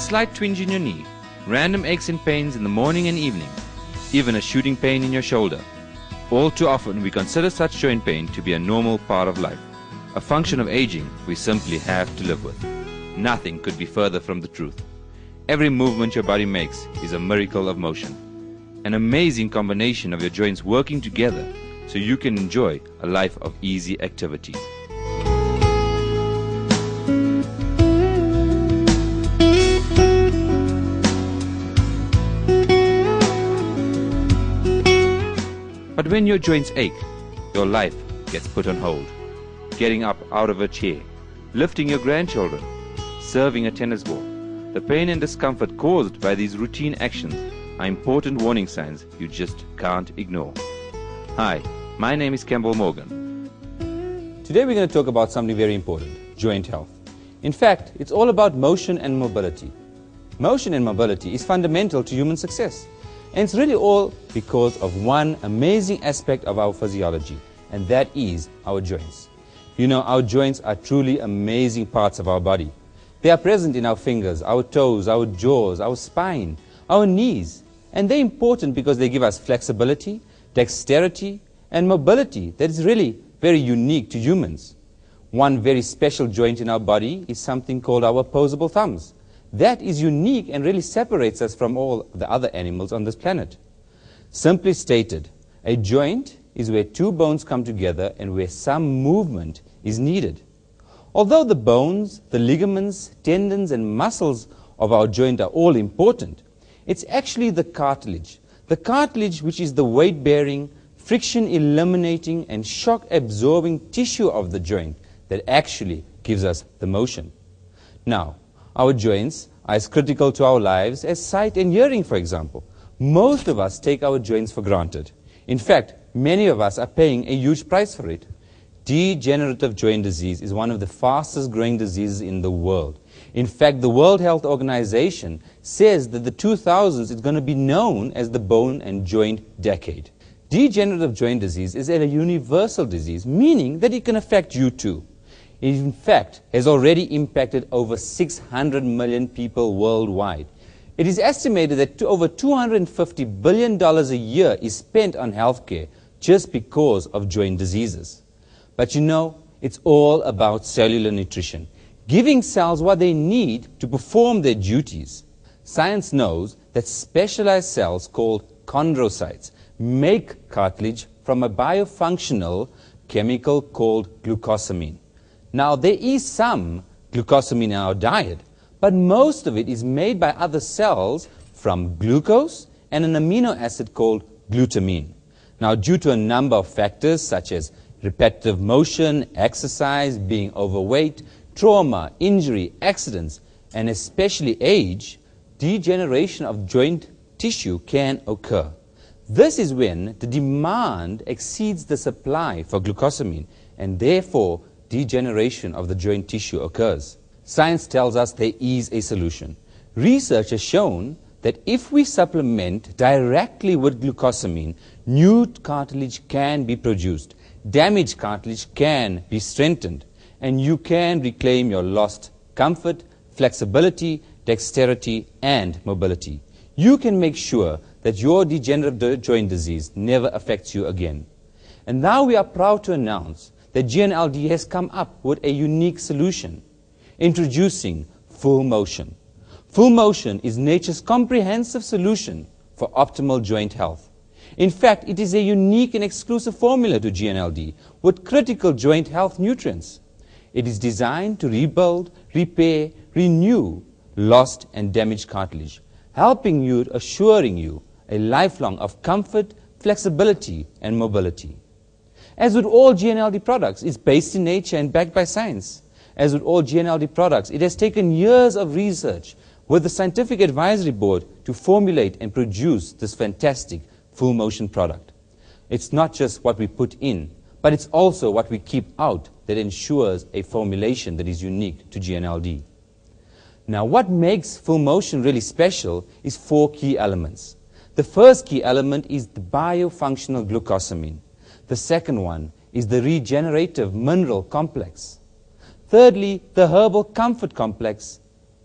slight twinge in your knee, random aches and pains in the morning and evening, even a shooting pain in your shoulder. All too often we consider such joint pain to be a normal part of life, a function of aging we simply have to live with. Nothing could be further from the truth. Every movement your body makes is a miracle of motion, an amazing combination of your joints working together so you can enjoy a life of easy activity. But when your joints ache, your life gets put on hold. Getting up out of a chair, lifting your grandchildren, serving a tennis ball. The pain and discomfort caused by these routine actions are important warning signs you just can't ignore. Hi, my name is Campbell Morgan. Today we're going to talk about something very important, joint health. In fact, it's all about motion and mobility. Motion and mobility is fundamental to human success. And it's really all because of one amazing aspect of our physiology, and that is our joints. You know, our joints are truly amazing parts of our body. They are present in our fingers, our toes, our jaws, our spine, our knees. And they're important because they give us flexibility, dexterity, and mobility that is really very unique to humans. One very special joint in our body is something called our opposable thumbs. That is unique and really separates us from all the other animals on this planet. Simply stated, a joint is where two bones come together and where some movement is needed. Although the bones, the ligaments, tendons and muscles of our joint are all important, it's actually the cartilage. The cartilage, which is the weight-bearing, friction-eliminating and shock-absorbing tissue of the joint, that actually gives us the motion. Now, our joints are as critical to our lives as sight and hearing, for example. Most of us take our joints for granted. In fact, many of us are paying a huge price for it. Degenerative joint disease is one of the fastest growing diseases in the world. In fact, the World Health Organization says that the 2000s is going to be known as the bone and joint decade. Degenerative joint disease is a universal disease, meaning that it can affect you too. It, in fact, has already impacted over 600 million people worldwide. It is estimated that over $250 billion a year is spent on healthcare just because of joint diseases. But you know, it's all about cellular nutrition, giving cells what they need to perform their duties. Science knows that specialized cells called chondrocytes make cartilage from a biofunctional chemical called glucosamine. Now, there is some glucosamine in our diet, but most of it is made by other cells from glucose and an amino acid called glutamine. Now, due to a number of factors such as repetitive motion, exercise, being overweight, trauma, injury, accidents, and especially age, degeneration of joint tissue can occur. This is when the demand exceeds the supply for glucosamine, and therefore degeneration of the joint tissue occurs. Science tells us there is a solution. Research has shown that if we supplement directly with glucosamine, new cartilage can be produced, damaged cartilage can be strengthened, and you can reclaim your lost comfort, flexibility, dexterity, and mobility. You can make sure that your degenerative joint disease never affects you again. And now we are proud to announce that GNLD has come up with a unique solution, introducing full motion. Full motion is nature's comprehensive solution for optimal joint health. In fact, it is a unique and exclusive formula to GNLD with critical joint health nutrients. It is designed to rebuild, repair, renew lost and damaged cartilage, helping you, assuring you a lifelong of comfort, flexibility, and mobility. As with all GNLD products, it's based in nature and backed by science. As with all GNLD products, it has taken years of research with the Scientific Advisory Board to formulate and produce this fantastic full motion product. It's not just what we put in, but it's also what we keep out that ensures a formulation that is unique to GNLD. Now, what makes full motion really special is 4 key elements. The first key element is the biofunctional glucosamine. The second one is the regenerative mineral complex. Thirdly, the herbal comfort complex.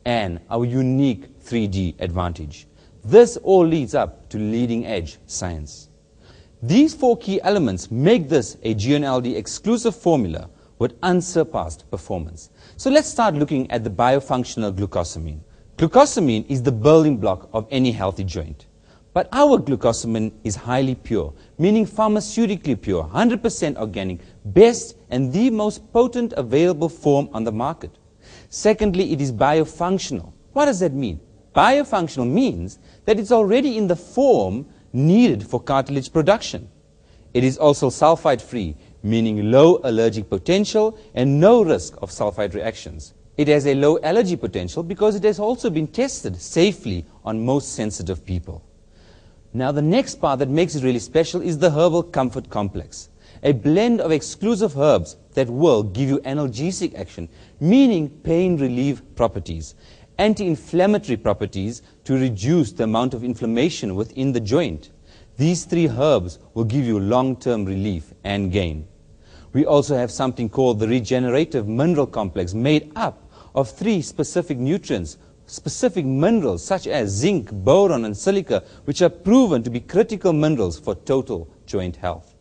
and our unique 3D advantage. This all leads up to leading-edge science. These 4 key elements make this a GNLD exclusive formula with unsurpassed performance. So let's start looking at the biofunctional glucosamine. Glucosamine is the building block of any healthy joint. But our glucosamine is highly pure, meaning pharmaceutically pure, 100% organic, best and the most potent available form on the market. Secondly, it is biofunctional. What does that mean? Biofunctional means that it's already in the form needed for cartilage production. It is also sulfide-free, meaning low allergic potential and no risk of sulfide reactions. It has a low allergy potential because it has also been tested safely on most sensitive people. Now the next part that makes it really special is the herbal comfort complex, a blend of exclusive herbs that will give you analgesic action, meaning pain relief properties, anti-inflammatory properties to reduce the amount of inflammation within the joint. These 3 herbs will give you long-term relief and gain. We also have something called the regenerative mineral complex, made up of 3 specific nutrients, specific minerals such as zinc, boron and silica, which are proven to be critical minerals for total joint health.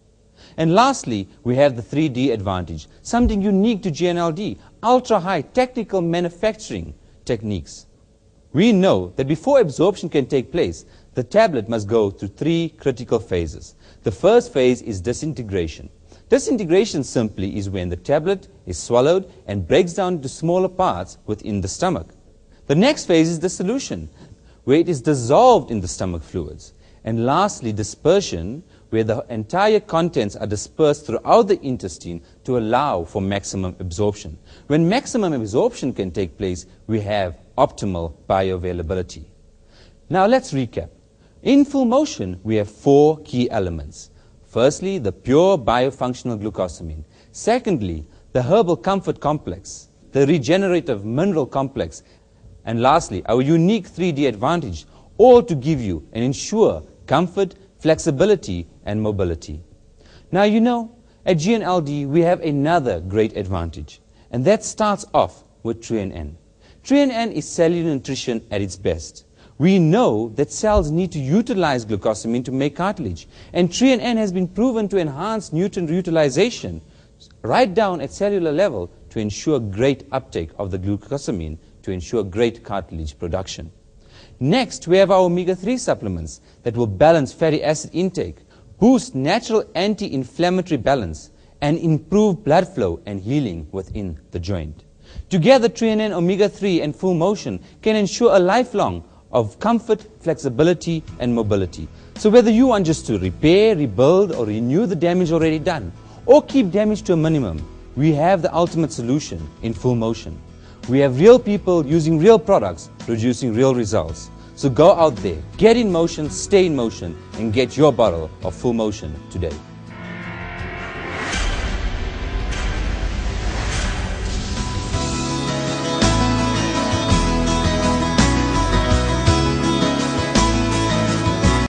And lastly, we have the 3D advantage, something unique to GNLD, ultra-high technical manufacturing techniques. We know that before absorption can take place, the tablet must go through 3 critical phases. The first phase is disintegration. Disintegration simply is when the tablet is swallowed and breaks down into smaller parts within the stomach. The next phase is dissolution, where it is dissolved in the stomach fluids. And lastly, dispersion, where the entire contents are dispersed throughout the intestine to allow for maximum absorption. When maximum absorption can take place, we have optimal bioavailability. Now let's recap. In full motion, we have 4 key elements. Firstly, the pure biofunctional glucosamine. Secondly, the herbal comfort complex, the regenerative mineral complex. And lastly, our unique 3D advantage, all to give you and ensure comfort, flexibility, and mobility. Now, you know, at GNLD, we have another great advantage, and that starts off with TreeNN. TreeNN is cellular nutrition at its best. We know that cells need to utilize glucosamine to make cartilage, and TreeNN has been proven to enhance nutrient utilization right down at cellular level to ensure great uptake of the glucosamine to ensure great cartilage production. Next, we have our omega-3 supplements that will balance fatty acid intake, boost natural anti-inflammatory balance, and improve blood flow and healing within the joint. Together, TreeNN, omega-3, and full motion can ensure a lifelong of comfort, flexibility, and mobility. So whether you want just to repair, rebuild, or renew the damage already done, or keep damage to a minimum, we have the ultimate solution in full motion. We have real people using real products, producing real results. So go out there, get in motion, stay in motion, and get your bottle of full motion today.